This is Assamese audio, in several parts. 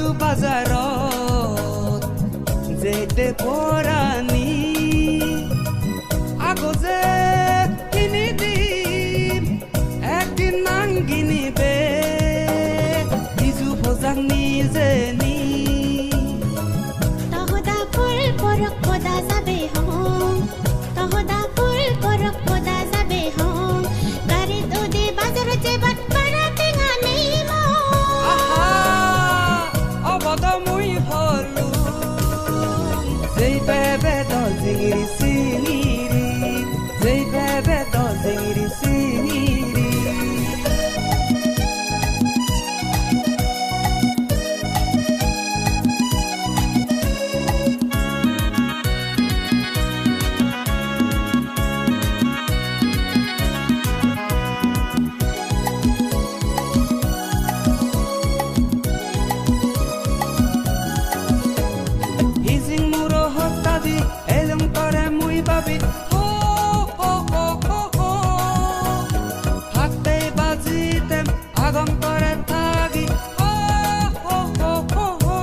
বিজু বাজাৰত যেতে পৰাণী আগতে কিনি দিম একদিন নাংগিনিবে বিজু ভোজাক নিজে নি তহদা ফুল পৰক পদা যাবে হম তহদা ফুল পৰক পদা যাবে হম গাড়ীত উদে বাজাৰত যেবাত পাৰা টেঙা নেইম আহা অবদ মুই হলু যেই বেবে দজিগিরি সিনিরি যেই বেবে দজিগিরি সিনিরি এলম করে মুই বাবি হো হো হো হো হো হাতে বাজিতেম আগম করে থাকি হো হো হো হো হো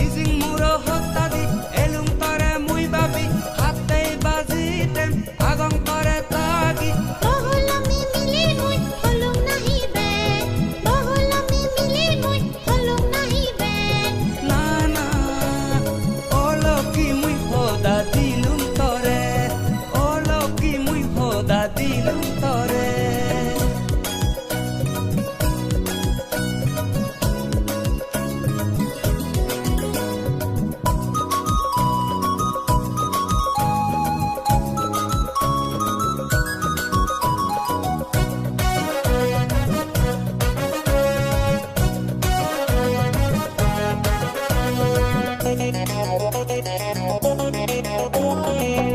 ইজিং মুরো হত্তাদি এলম করে মুই বাবি হাতে বাজিতেম আগম করে থাকি বহুলমি মিলি মুই হলুম নাহিবে বহুলমি মিলি মুই হলুম নাহিবে না না ও লকি মুই হোদা দিলুম তরে ও লকি মুই হোদা দিলুম তরে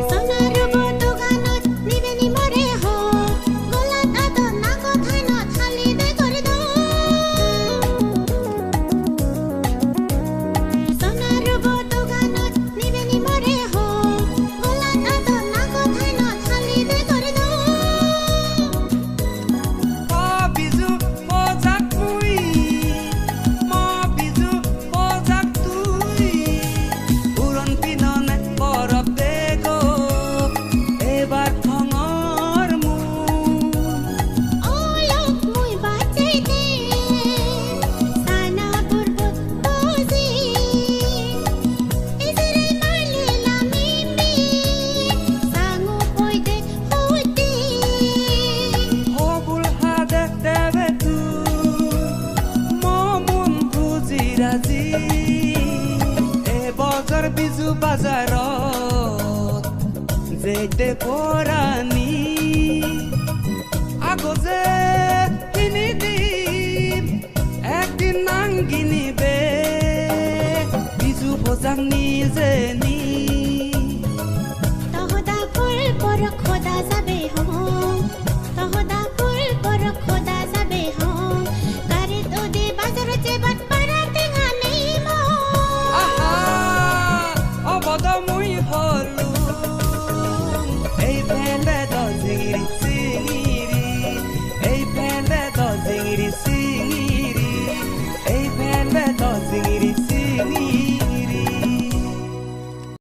সোনার বটগানত নিবেনি মরে হো গোলাত আদর না কথা না খালি দে করে দো সোনার বটগানত নিবেনি মরে হো গোলাত আদর না কথা না খালি দে করে দো বিজু বজাক মুই বিজু বজাক তুই উৰণ পিননে বৰফ দে গো এবাৰ খঙৰ মোৰ ও লোক মুই বাঁচাই দে সানা পর্বত বজি ইজরে মারলে লামিমি সাঙ্গু কই দে হুতি হবুল হাদে দেবে তুই মন বুজি ৰাজি এ বজাৰ বিজু বাজাৰত যেতে পৰাণী আগতে কিনি দিম একদিন নাংগিনিবে বিজু ভোজাক নিজে নি